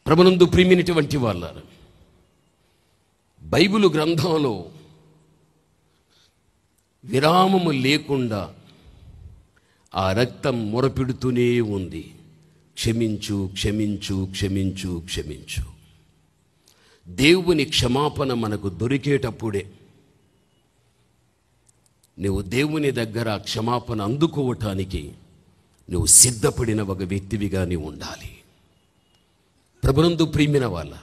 ప్రభునందు ప్రియమైనటువంటి వాళ్ళారు, బైబిలు గ్రంథంలో విరామము లేకుండా ఆ రక్తం మొరపెడుతూనే ఉంది. క్షమించు, క్షమించు, క్షమించు, క్షమించు. దేవుని క్షమాపణ మనకు దొరికేటప్పుడే నువ్వు దేవుని దగ్గర క్షమాపణ అందుకోవటానికి నువ్వు సిద్ధపడిన ఒక వ్యక్తివిగా నీవు ఉండాలి. ప్రభునందు ప్రియమైన వాళ్ళ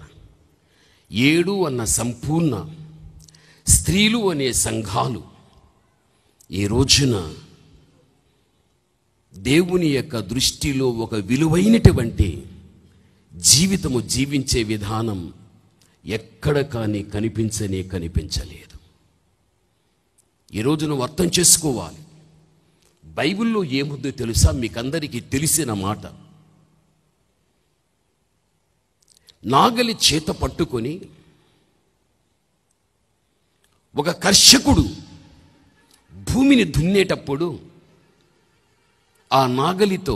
7 అన్న సంపూర్ణ స్త్రీలు అనే సంఘాలు ఈ రోజున దేవుని యొక్క దృష్టిలో ఒక విలువైనటువంటి జీవితము జీవించే విధానం ఎక్కడ కానీ కనిపించలేదు. ఈరోజు నువ్వు అర్థం చేసుకోవాలి. బైబిల్లో ఏముందో తెలుసా? మీకందరికీ తెలిసిన మాట. నాగలి చేత పట్టుకొని ఒక కర్షకుడు భూమిని దున్నేటప్పుడు ఆ నాగలితో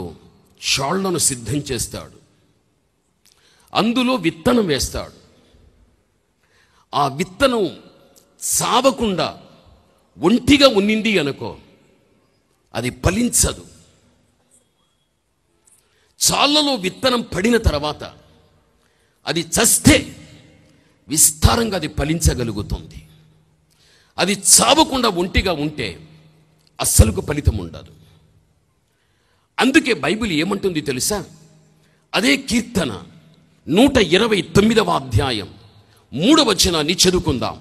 చాళ్లను సిద్ధం చేస్తాడు. అందులో విత్తనం వేస్తాడు. ఆ విత్తనం సావకుండా ఒంటిగా ఉన్నింది అనుకో, అది ఫలించదు. చాళ్లలో విత్తనం పడిన తర్వాత అది చస్తే విస్తారంగా అది ఫలించగలుగుతుంది. అది చావకుండా ఒంటిగా ఉంటే అస్సలుకు ఫలితం ఉండదు. అందుకే బైబిల్ ఏమంటుంది తెలుసా? అదే కీర్తన 129వ అధ్యాయం 3వ వచనాన్ని చదువుకుందాం.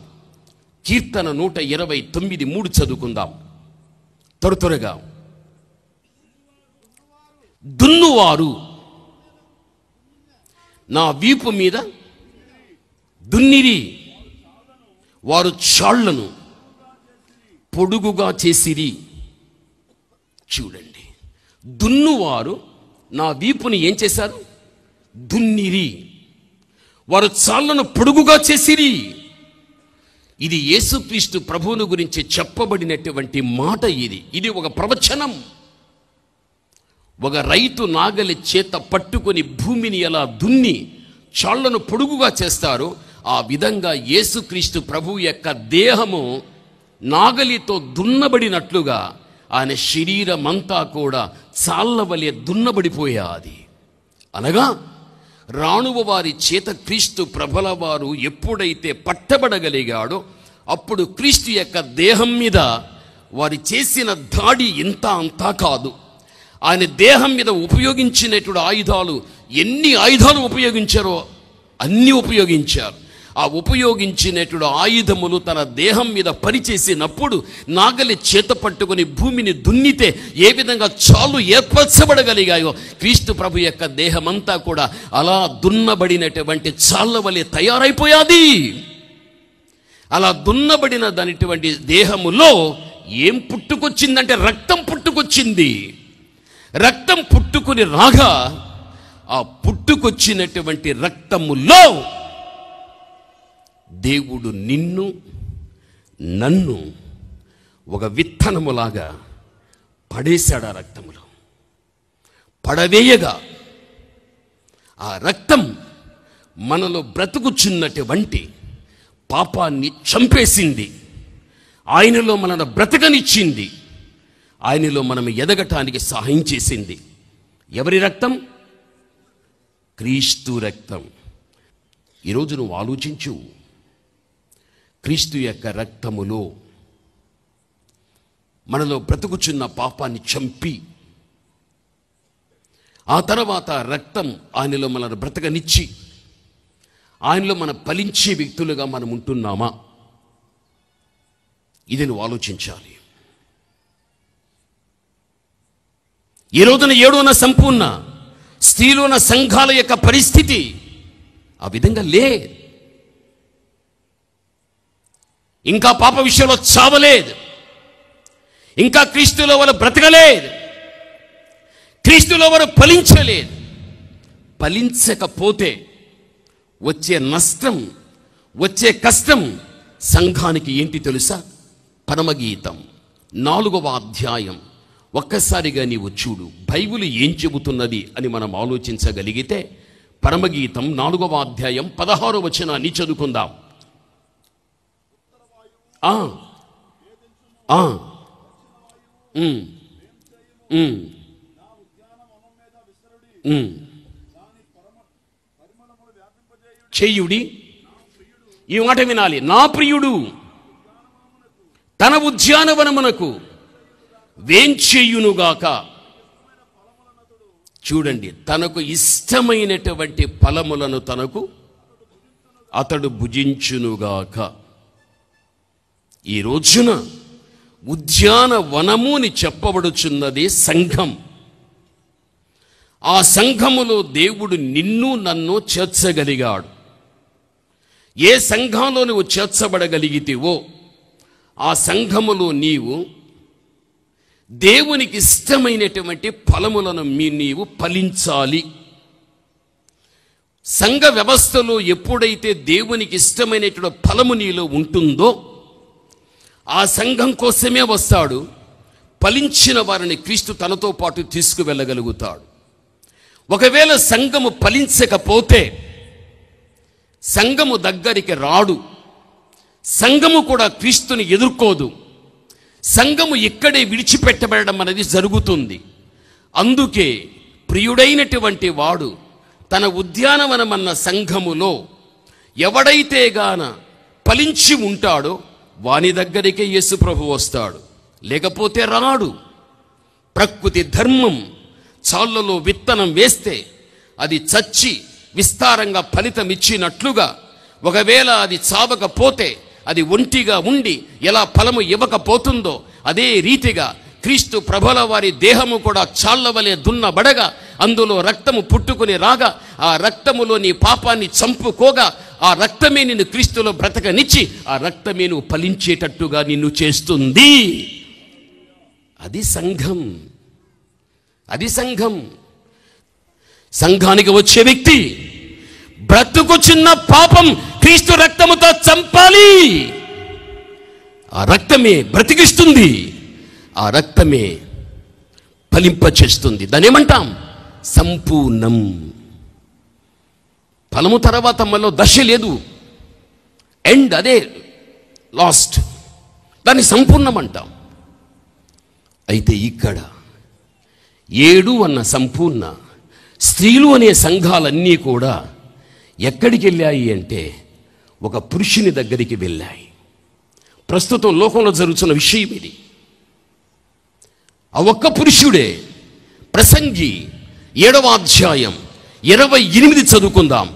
కీర్తన 129:3 చదువుకుందాం. త్వరగా. దున్నువారు నా వీపు మీద దున్నిరి, వారు చాళ్లను పొడుగుగా చేసిరి. చూడండి, దున్నువారు నా వీపుని ఏం చేశారు? దున్నిరి. వారు చాళ్లను పొడుగుగా చేసిరి. ఇది యేసుక్రీస్తు ప్రభువును గురించి చెప్పబడినటువంటి మాట. ఇది ఒక ప్రవచనం. ఒక రైతు నాగలి చేత పట్టుకొని భూమిని ఎలా దున్ని చాళ్లను పొడుగుగా చేస్తారో ఆ విధంగా యేసుక్రీస్తు ప్రభువు యొక్క దేహము నాగలితో దున్నబడినట్లుగా ఆయన శరీరమంతా కూడా చాళ్ల వలె దున్నబడిపోయాది. అనగా రాణువ వారి చేత క్రీస్తు ప్రభుల వారు ఎప్పుడైతే పట్టబడగలిగాడో అప్పుడు క్రీస్తు యొక్క దేహం మీద వారి చేసిన దాడి ఇంత అంతా కాదు. ఆయన దేహం మీద ఉపయోగించినటువంటి ఆయుధాలు, ఎన్ని ఆయుధాలు ఉపయోగించారో అన్నీ ఉపయోగించారు. ఆ ఉపయోగించినటువంటి ఆయుధములు తన దేహం మీద పనిచేసినప్పుడు నాగలి చేత పట్టుకొని భూమిని దున్నితే ఏ విధంగా చాలు ఏర్పరచబడగలిగాయో క్రీస్తు ప్రభు యొక్క దేహమంతా కూడా అలా దున్నబడినటువంటి చాళ్ళ వలె తయారైపోయాది. అలా దున్నబడిన దానిటువంటి దేహములో ఏం పుట్టుకొచ్చిందంటే రక్తం పుట్టుకొచ్చింది. రక్తం పుట్టుకుని రాగా ఆ పుట్టుకొచ్చినటువంటి రక్తములో దేవుడు నిన్ను నన్ను ఒక విత్తనములాగా పడేశాడు. ఆ రక్తములో పడవేయగా ఆ రక్తం మనలో బ్రతుకుచున్నటువంటి పాపాన్ని చంపేసింది. ఆయనలో మనను బ్రతకనిచ్చింది. ఆయనలో మనం ఎదగటానికి సహాయం చేసింది. ఎవరి రక్తం? క్రీస్తు రక్తం. ఈరోజు నువ్వు ఆలోచించు. క్రీస్తు యొక్క రక్తములో మనలో బ్రతుకుచున్న పాపాన్ని చంపి ఆ తర్వాత రక్తం ఆయనలో మనను బ్రతకనిచ్చి ఆయనలో మన ఫలించే వ్యక్తులుగా మనం ఉంటున్నామా? ఇది నువ్వు ఆలోచించాలి. ఈ రోజున 7వ సంపూర్ణ స్త్రీలోన సంఘాల యొక్క పరిస్థితి ఆ విధంగా లేదు. ఇంకా పాప విషయంలో చావలేదు. ఇంకా క్రీస్తులో వారు బ్రతకలేదు. క్రీస్తులో వారు ఫలించలేదు. ఫలించకపోతే వచ్చే నష్టం, వచ్చే కష్టం సంఘానికి ఏంటి తెలుసా? పరమగీతం 4వ అధ్యాయం ఒక్కసారిగా నీవు చూడు. బైబిల్ ఏం చెబుతున్నది అని మనం ఆలోచించగలిగితే పరమగీతం 4వ అధ్యాయం 16వ వచనాన్ని చదువుకుందాం. చెయ్యుడి, ఈ మాట వినాలి. నా ప్రియుడు తన ఉద్యానవనమునకు వేంచేయునుగాక. చూడండి, తనకు ఇష్టమైనటువంటి ఫలములను అతడు భుజించునుగాక. ఈ రోజున ఉద్యానవనము అని చెప్పబడుచున్నది సంఘం. ఆ సంఘములో దేవుడు నిన్ను నన్ను చేర్చగలిగాడు. ఏ సంఘంలో నువ్వు చేర్చబడగలిగితేవో ఆ సంఘములో నీవు దేవునికి ఇష్టమైనటువంటి ఫలములను నీవు ఫలించాలి. సంఘ వ్యవస్థలో ఎప్పుడైతే దేవునికి ఇష్టమైనటువంటి ఫలము నీలో ఉంటుందో ఆ సంఘం కోసమే వస్తాడు. ఫలించిన వారిని క్రీస్తు తనతో పాటు తీసుకువెళ్ళగలుగుతాడు. ఒకవేళ సంఘము ఫలించకపోతే సంఘము దగ్గరికి రాడు. సంఘము కూడా క్రీస్తుని ఎదుర్కోదు. సంఘము ఇక్కడే విడిచిపెట్టబడడం అనేది జరుగుతుంది. అందుకే ప్రియుడైనటువంటి వాడు తన ఉద్యానవనమన్న సంఘములో ఎవడైతే గాన ఫలించి ఉంటాడో వాని దగ్గరికే యేసు ప్రభు వస్తాడు, లేకపోతే రాడు. ప్రకృతి ధర్మం చాళ్ళలో విత్తనం వేస్తే అది చచ్చి విస్తారంగా ఫలితం ఇచ్చినట్లుగా, ఒకవేళ అది చావకపోతే అది ఒంటిగా ఉండి ఎలా ఫలము ఇవ్వకపోతుందో అదే రీతిగా క్రీస్తు ప్రభుల వారి దేహము కూడా చాళ్ళ వలె దున్నబడగా అందులో రక్తము పుట్టుకుని రాగా ఆ రక్తములో నీ పాపాన్ని చంపుకోగా ఆ రక్తమే నిన్ను క్రీస్తులో బ్రతకనిచ్చి ఆ రక్తమే నువ్వు ఫలించేటట్టుగా నిన్ను చేస్తుంది. అది సంఘం. అది సంఘం. సంఘానికి వచ్చే వ్యక్తి బ్రతుకు చిన్న పాపం క్రీస్తు రక్తముతో చంపాలి. ఆ రక్తమే బ్రతికిస్తుంది. ఆ రక్తమే ఫలింపచేస్తుంది. దాన్ని ఏమంటాం? సంపూర్ణం. ఫలము తర్వాత మనలో దశ లేదు, ఎండ్ అదే లాస్ట్. దాన్ని సంపూర్ణం అంటాం. అయితే ఇక్కడ 7 అన్న సంపూర్ణ స్త్రీలు అనే సంఘాలన్నీ కూడా ఎక్కడికి వెళ్ళాయి అంటే ఒక పురుషుని దగ్గరికి వెళ్ళాయి. ప్రస్తుతం లోకంలో జరుగుతున్న విషయం ఇది. ఆ ఒక్క పురుషుడే. ప్రసంగి 7వ అధ్యాయం 28 చదువుకుందాం.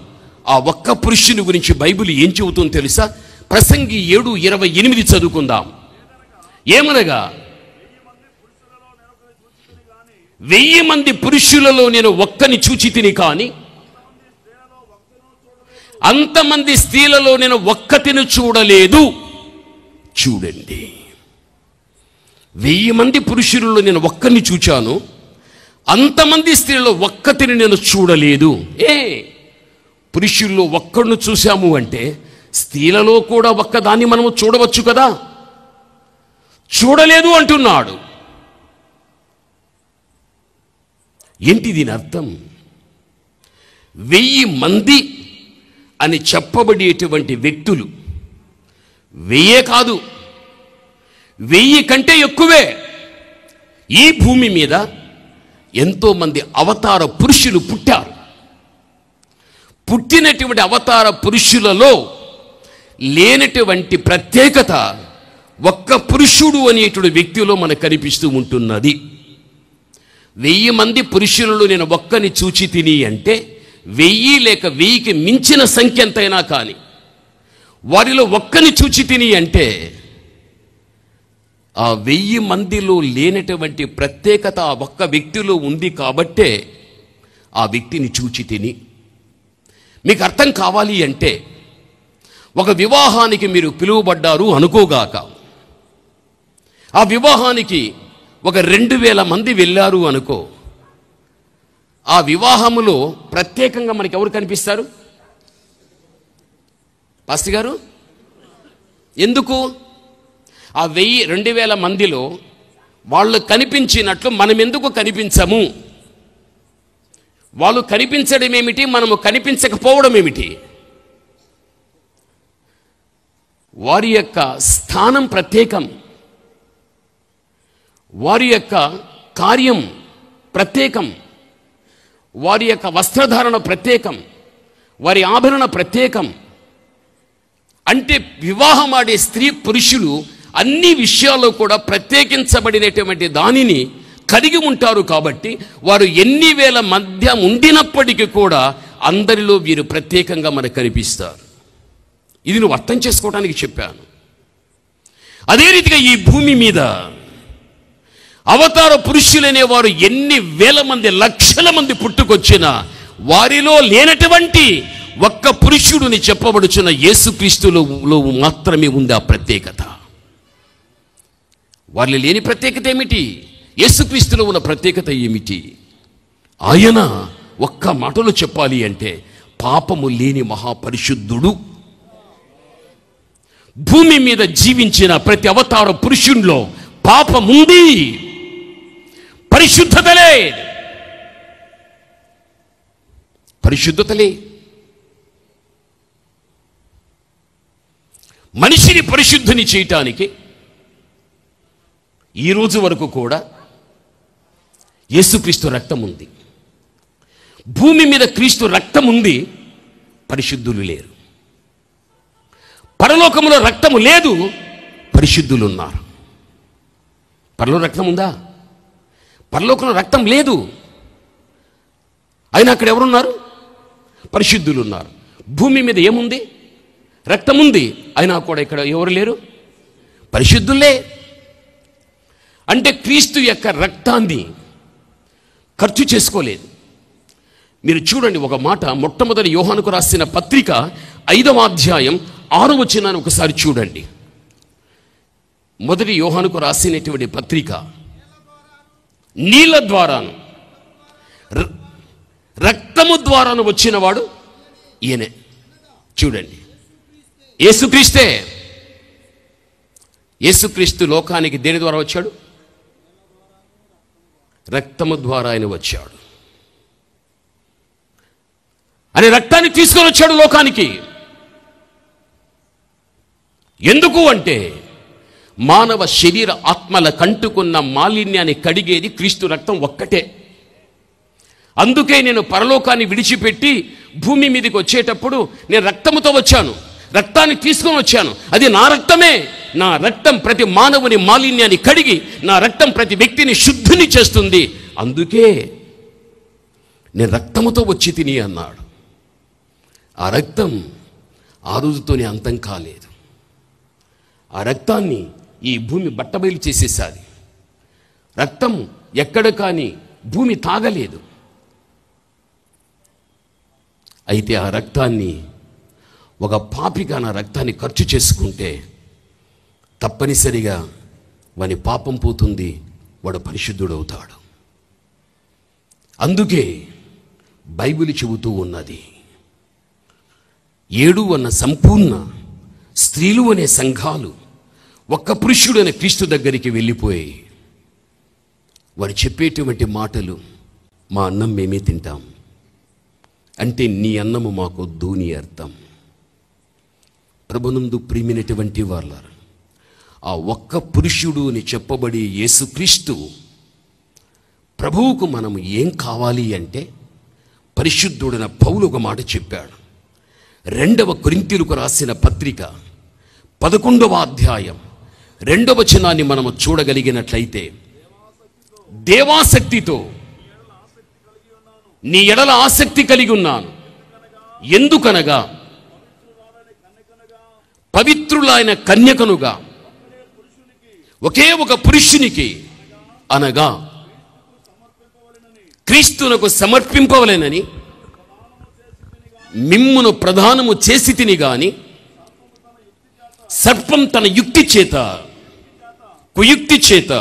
ఆ ఒక్క పురుషుని గురించి బైబిల్ ఏం చెబుతుందో తెలుసా? ప్రసంగి 7:28 చదువుకుందాం. ఏమనగా 1000 మంది పురుషులలో నేను ఒక్కని చూచి తిని కానీ అంతమంది స్త్రీలలో నేను ఒక్కతిని చూడలేదు. చూడండి, 1000 మంది పురుషులలో నేను ఒక్కరిని చూచాను, అంతమంది స్త్రీలలో ఒక్కతిని నేను చూడలేదు. పురుషుల్లో ఒక్కడిని చూశాము అంటే స్త్రీలలో కూడా ఒక్కదాన్ని మనము చూడవచ్చు కదా. చూడలేదు అంటున్నాడు. ఏంటి దీని అర్థం? 1000 మంది అని చెప్పబడేటువంటి వ్యక్తులు 1000 కాదు, 1000 కంటే ఎక్కువే. ఈ భూమి మీద ఎంతోమంది అవతార పురుషులు పుట్టారు. పుట్టినటువంటి అవతార పురుషులలో లేనటువంటి ప్రత్యేకత ఒక్క పురుషుడు అనేటువంటి వ్యక్తిలో మనకు కనిపిస్తూ ఉంటున్నది. 1000 మంది పురుషులలో నేను ఒక్కని చూచి తిని అంటే 1000 లేక 1000కి మించిన సంఖ్య ఎంతైనా కానీ వారిలో ఒక్కని చూచి తిని అంటే ఆ 1000 మందిలో లేనటువంటి ప్రత్యేకత ఆ ఒక్క వ్యక్తిలో ఉంది కాబట్టే ఆ వ్యక్తిని చూచి తిని. మీకు అర్థం కావాలి అంటే ఒక వివాహానికి మీరు పిలువబడ్డారు అనుకోగాక, ఆ వివాహానికి ఒక 2000 మంది వెళ్ళారు అనుకో. ఆ వివాహములో ప్రత్యేకంగా మనకి ఎవరు కనిపిస్తారు? పాస్టర్ గారు, ఎందుకు? ఆ 2000 మందిలో వాళ్ళు కనిపించినట్లు మనం ఎందుకు కనిపించము? వాళ్ళు కనిపించడం ఏమిటి, మనము కనిపించకపోవడం ఏమిటి? వారి యొక్క స్థానం ప్రత్యేకం, వారి యొక్క కార్యం ప్రత్యేకం, వారి యొక్క వస్త్రధారణ ప్రత్యేకం, వారి ఆభరణ ప్రత్యేకం. అంటే వివాహమాడే స్త్రీ పురుషులు అన్ని విషయాల్లో కూడా ప్రత్యేకించబడినటువంటి దానిని కలిగి ఉంటారు. కాబట్టి వారు ఎన్ని వేల మధ్య ఉండినప్పటికీ కూడా అందరిలో వీరు ప్రత్యేకంగా మనకు కనిపిస్తారు. ఇది నువ్వు అర్థం చేసుకోవడానికి చెప్పాను. అదే రీతిగా ఈ భూమి మీద అవతార పురుషులనే వారు ఎన్ని వేల మంది, లక్షల మంది పుట్టుకొచ్చినా వారిలో లేనటువంటి ఒక్క పురుషుడుని చెప్పబడుచున్న యేసుక్రీస్తులో మాత్రమే ఉంది ఆ ప్రత్యేకత. వారిలో లేని ప్రత్యేకత ఏమిటి? యేసుక్రీస్తులో ఉన్న ప్రత్యేకత ఏమిటి? ఆయన ఒక్క మాటలో చెప్పాలి అంటే పాపము లేని మహాపరిశుద్ధుడు. భూమి మీద జీవించిన ప్రతి అవతార పురుషుల్లో పాపముంది, పరిశుద్ధతలే. మనిషిని పరిశుద్ధిని చేయటానికి ఈ రోజు వరకు కూడా యేసుక్రీస్తు రక్తం ఉంది. భూమి మీద క్రీస్తు రక్తం ఉంది, పరిశుద్ధులు లేరు. పరలోకములో రక్తము లేదు, పరిశుద్ధులు ఉన్నారు. పరలో రక్తం ఉందా? పరలోకంలో రక్తం లేదు, అయినా అక్కడ ఎవరున్నారు? పరిశుద్ధులు ఉన్నారు. భూమి మీద ఏముంది? రక్తం ఉంది, అయినా కూడా ఇక్కడ ఎవరు లేరు? పరిశుద్ధులే. అంటే క్రీస్తు యొక్క రక్తాన్ని ఖర్చు చేసుకోలేదు. మీరు చూడండి ఒక మాట, మొట్టమొదటి యోహానుకు రాసిన పత్రిక 5వ అధ్యాయం 6వ వచనాన్ని ఒకసారి చూడండి. మొదటి యోహానుకు రాసినటువంటి పత్రిక, నీళ్ళ ద్వారాను రక్తము ద్వారాను వచ్చినవాడు ఈయనే. చూడండి, యేసుక్రీస్తే. యేసుక్రీస్తు లోకానికి దేని ద్వారా వచ్చాడు? రక్తము ద్వారా ఆయన వచ్చాడు. ఆయన రక్తాన్ని తీసుకొని వచ్చాడు లోకానికి. ఎందుకు అంటే మానవ శరీర ఆత్మల కంటుకున్న మాలిన్యాన్ని కడిగేది క్రీస్తు రక్తం ఒక్కటే. అందుకే నేను పరలోకాన్ని విడిచిపెట్టి భూమి మీదకి వచ్చేటప్పుడు నేను రక్తముతో వచ్చాను, రక్తాన్ని తీసుకొని వచ్చాను. అది నా రక్తమే. నా రక్తం ప్రతి మానవుని మాలిన్యాన్ని కడిగి, నా రక్తం ప్రతి వ్యక్తిని శుద్ధిని చేస్తుంది. అందుకే నేను రక్తముతో వచ్చి తిని అన్నాడు. ఆ రక్తం ఆ రోజుతోనే అంతం కాలేదు. ఆ రక్తాన్ని ఈ భూమి బట్టబయలు చేసేసాది. రక్తం ఎక్కడ కానీ భూమి తాగలేదు. అయితే ఆ రక్తాన్ని ఒక పాపిగా నా రక్తాన్ని ఖర్చు చేసుకుంటే తప్పనిసరిగా వాని పాపం పోతుంది, వాడు పరిశుద్ధుడవుతాడు. అందుకే బైబిల్ చెబుతూ ఉన్నది, 7 అన్న సంపూర్ణ స్త్రీలు అనే సంఘాలు ఒక్క పురుషుడు అనే క్రీస్తు దగ్గరికి వెళ్ళిపోయి వారు చెప్పేటువంటి మాటలు, మా అన్నం మేమే తింటాం అంటే నీ అన్నము మాకొద్దు నీ అర్థం. ప్రభునందు ప్రియమైనటువంటి వాళ్ళారు, ఆ ఒక్క పురుషుడు అని చెప్పబడి యేసుక్రీస్తు ప్రభువుకు మనము ఏం కావాలి అంటే, పరిశుద్ధుడైన పౌలు ఒక మాట చెప్పాడు. 2వ కొరింథీయులకు రాసిన పత్రిక 11వ అధ్యాయం 2వ వచనాన్ని మనము చూడగలిగినట్లయితే, దేవాసక్తితో నీ ఎడల ఆసక్తి కలిగి ఉన్నాను. ఎందుకనగా పవిత్రులైన కన్యకనుగా ఒకే ఒక పురుషునికి అనగా క్రీస్తునకు సమర్పింపవలెనని మిమ్మును ప్రధానము చేసి తిని గాని, సర్పం తన యుక్తి చేత కుయుక్తి చేత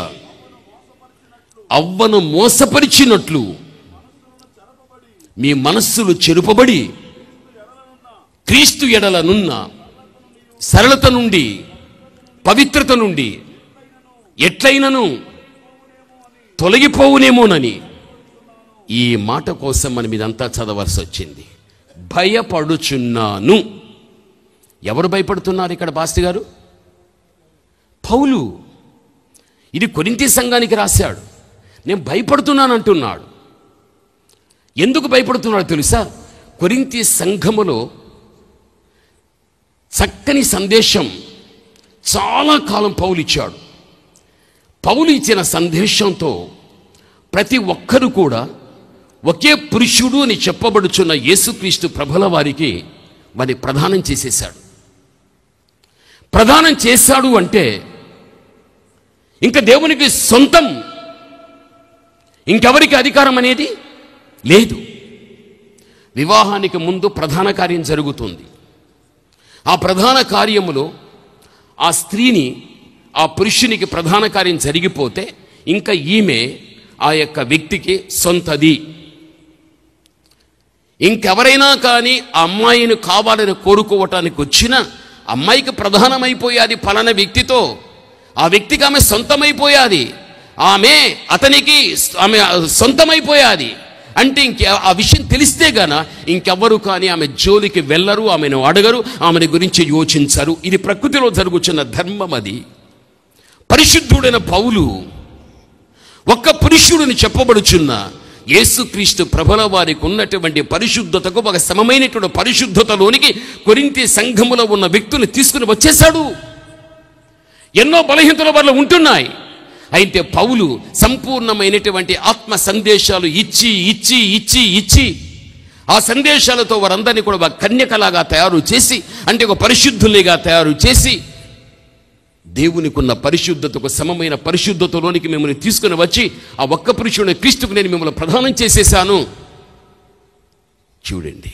అవ్వను మోసపరిచినట్లు మీ మనస్సులు చెరుపబడి క్రీస్తు ఎడలనున్న సరళత నుండి, పవిత్రత నుండి ఎట్లయినను తొలగిపోవునేమోనని ఈ మాట కోసం మనం ఇదంతా చదవాల్సి వచ్చింది. భయపడుచున్నాను. ఎవరు భయపడుతున్నారు ఇక్కడ పాస్టర్ గారు? పౌలు. ఇది కొరింథీ సంఘానికి రాశాడు. నేను భయపడుతున్నాను అంటున్నాడు. ఎందుకు భయపడుతున్నాడు తెలుసా? కొరింథీ సంఘములో చక్కని సందేశం చాలా కాలం పౌలు ఇచ్చాడు. పౌలు ఇచ్చిన సందేశంతో ప్రతి ఒక్కరు కూడా ఒకే పురుషుడు అని చెప్పబడుచున్న యేసుక్రీస్తు ప్రభుల వారికి వారిని ప్రదానం చేసేశాడు. ప్రదానం చేశాడు అంటే ఇంకా దేవునికి సొంతం, ఇంకెవరికి అధికారం అనేది లేదు. వివాహానికి ముందు ప్రధాన కార్యం జరుగుతుంది. ఆ ప్రధాన కార్యములో ఆ స్త్రీని, ఆ పురుషునికి ప్రధాన కార్యం జరిగిపోతే ఇంకా ఈమె ఆ యొక్క వ్యక్తికి సొంతది. ఇంకెవరైనా కానీ ఆ అమ్మాయిని కావాలని కోరుకోవటానికి వచ్చినా అమ్మాయికి ప్రధానమైపోయాది ఫలానా వ్యక్తితో. ఆ వ్యక్తికి ఆమె సొంతమైపోయాది, ఆమె అతనికి ఆమె సొంతమైపోయాది. అంటే ఆ విషయం తెలిస్తే గాన ఇంకెవ్వరు కానీ ఆమె జోలికి వెళ్ళరు, ఆమెను అడగరు, ఆమెను గురించి యోచించరు. ఇది ప్రకృతిలో జరుగుతున్న ధర్మం. అది పరిశుద్ధుడైన పౌలు ఒక్క పురుషుడిని చెప్పబడుచున్న యేసుక్రీస్తు ప్రభుల వారికి ఉన్నటువంటి పరిశుద్ధతకు ఒక సమమైనటువంటి పరిశుద్ధతలోనికి కొరింథీ సంఘములో ఉన్న వ్యక్తులు తీసుకుని వచ్చేశాడు. ఎన్నో బలహీనతలు వాళ్ళు ఉంటున్నాయి. అయితే పౌలు సంపూర్ణమైనటువంటి ఆత్మ సందేశాలు ఇచ్చి ఇచ్చి ఇచ్చి ఇచ్చి ఆ సందేశాలతో వారందరినీ కూడా ఒక కన్యకలాగా తయారు చేసి, అంటే ఒక పరిశుద్ధులుగా తయారు చేసి దేవునికి ఉన్న పరిశుద్ధతకు సమమైన పరిశుద్ధతలోనికి మిమ్మల్ని తీసుకుని వచ్చి ఆ ఒక్క పురుషుడిని క్రీస్తుకు నేను మిమ్మల్ని ప్రదానం చేసేసాను. చూడండి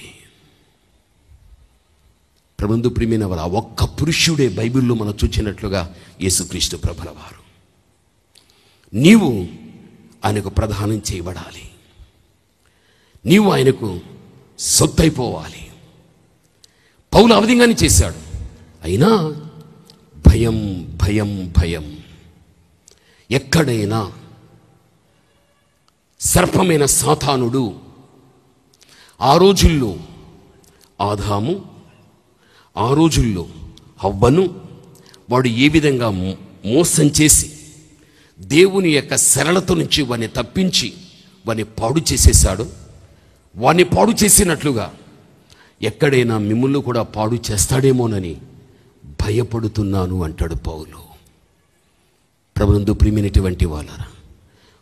ప్రభుందు ప్రియమైన వారు, ఆ ఒక్క పురుషుడే బైబిల్లో మనం చూచినట్లుగా యేసుక్రీస్తు ప్రభుల వారు. నీవు ఆయనకు ప్రదానం చేయబడాలి, నీవు ఆయనకు సొత్తైపోవాలి. పౌలు ఆ విధంగానే చేశాడు. అయినా భయం భయం భయం. ఎక్కడైనా సర్పమైన సాతానుడు ఆ రోజుల్లో ఆదాము, ఆ రోజుల్లో హవ్వను వాడు ఏ విధంగా మోసం చేసి దేవుని యొక్క సరళత నుంచి వాడిని తప్పించి వాడిని పాడు చేసేశాడు, వాడిని పాడు చేసినట్లుగా ఎక్కడైనా మిమ్మల్ని కూడా పాడు చేస్తాడేమోనని భయపడుతున్నాను అంటాడు పౌలు. ప్రభునందు ప్రియమైనటువంటి వాళ్ళారా,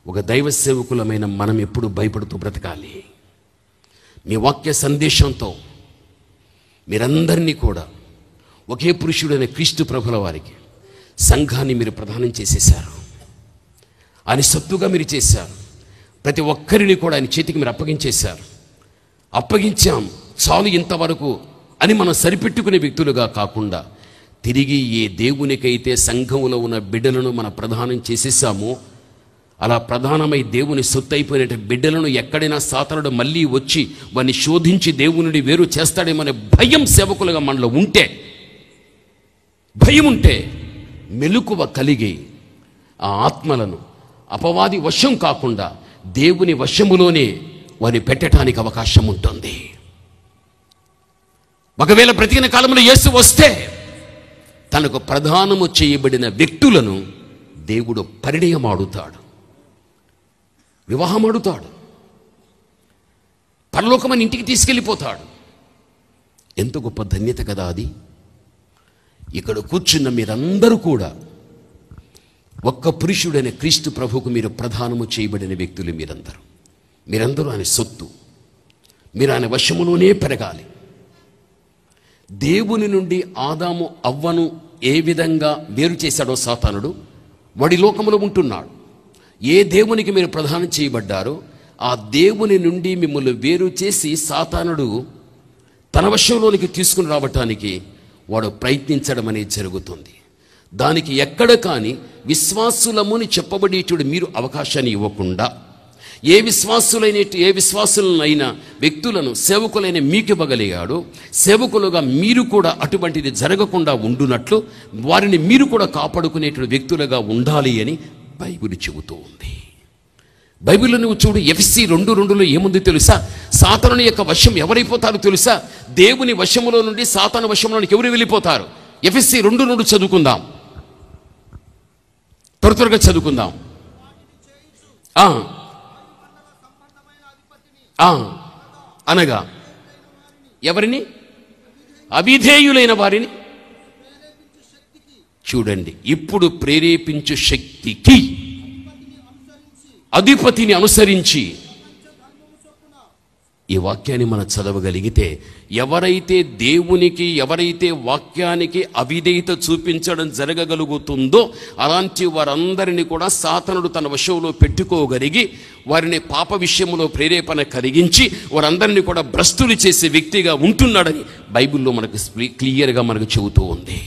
ఒక దైవ సేవకులమైన మనం ఎప్పుడు భయపడుతూ బ్రతకాలి. మీ వాక్య సందేశంతో మీరందరినీ కూడా ఒకే పురుషుడైన క్రీస్తు ప్రభుల వారికి సంఘాన్ని మీరు ప్రదానం చేసేశారు. ఆయన సొత్తుగా మీరు చేశారు. ప్రతి ఒక్కరిని కూడా ఆయన చేతికి మీరు అప్పగించేశారు. అప్పగించాం చాలు ఇంతవరకు అని మనం సరిపెట్టుకునే వ్యక్తులుగా కాకుండా తిరిగి ఏ దేవునికైతే సంఘంలో ఉన్న బిడ్డలను మనం ప్రదానం చేసేసామో అలా ప్రధానమై దేవుని సొత్తు అయిపోయిన బిడ్డలను ఎక్కడైనా సాతానుడు మళ్ళీ వచ్చి వారిని శోధించి దేవుని వేరు చేస్తాడేమనే భయం సేవకులుగా మనలో ఉంటే, భయం ఉంటే మెలకువ కలిగి ఆ ఆత్మలను అపవాది వశం కాకుండా దేవుని వశములోనే వారిని పెట్టడానికి అవకాశం ఉంటుంది. ఒకవేళ బ్రతికిన కాలంలో యేసు వస్తే తనకు ప్రదానము చేయబడిన వ్యక్తులను దేవుడు పరిణయమాడుతాడు, వివాహమాడుతాడు, పరలోకమని ఇంటికి తీసుకెళ్ళిపోతాడు. ఎంత గొప్ప ధన్యత కదా అది. ఇక్కడ కూర్చున్న మీరందరూ కూడా ఒక్క పురుషుడైన క్రీస్తు ప్రభువుకు మీరు ప్రధానము చేయబడిన వ్యక్తులు. మీరందరూ ఆయన సొత్తు. మీరు ఆయన వశములోనే పెరగాలి. దేవుని నుండి ఆదాము అవ్వను ఏ విధంగా వేరు చేశాడో సాతానుడు, వాడి లోకములో ఉంటున్నాడు. ఏ దేవునికి మీరు ప్రదానం చేయబడ్డారో ఆ దేవుని నుండి మిమ్మల్ని వేరు చేసి సాతానుడు తన వశంలోనికి తీసుకుని రావటానికి వాడు ప్రయత్నించడం అనేది జరుగుతుంది. దానికి ఎక్కడ కానీ విశ్వాసులముని చెప్పబడేటువంటి మీరు అవకాశాన్ని ఇవ్వకుండా ఏ విశ్వాసులైన వ్యక్తులను సేవకులైన మీకు ఇవ్వగలిగాడు. సేవకులుగా మీరు కూడా అటువంటిది జరగకుండా ఉండునట్లు వారిని మీరు కూడా కాపాడుకునేటువంటి వ్యక్తులుగా ఉండాలి అని బైబిల్ చెబుతూ ఉంది. బైబిల్లో నువ్వు చూడు, ఎఫెసీ 2:2లో ఏముంది తెలుసా? సాతాను యొక్క వశం ఎవరైపోతారో తెలుసా? దేవుని వశములో నుండి సాతాను వశంలోనికి ఎవరు వెళ్ళిపోతారు? ఎఫెసీ 2:2 చదువుకుందాం, త్వరగా చదువుకుందాం. అనగా ఎవరిని? అవిధేయులైన వారిని. చూడండి, ఇప్పుడు ప్రేరేపించు శక్తికి, అధిపతిని అనుసరించి. ఈ వాక్యాన్ని మనం చదవగలిగితే, ఎవరైతే దేవునికి, ఎవరైతే వాక్యానికి అవిధేయత చూపించడం జరగగలుగుతుందో అలాంటి వారందరినీ కూడా సాతానుడు తన వశంలో పెట్టుకోగలిగి వారిని పాప విషయంలో ప్రేరేపణ కలిగించి వారందరినీ కూడా భ్రష్టులు చేసే వ్యక్తిగా ఉంటున్నాడని బైబిల్లో మనకు క్లియర్గా మనకు చెబుతూ ఉంది.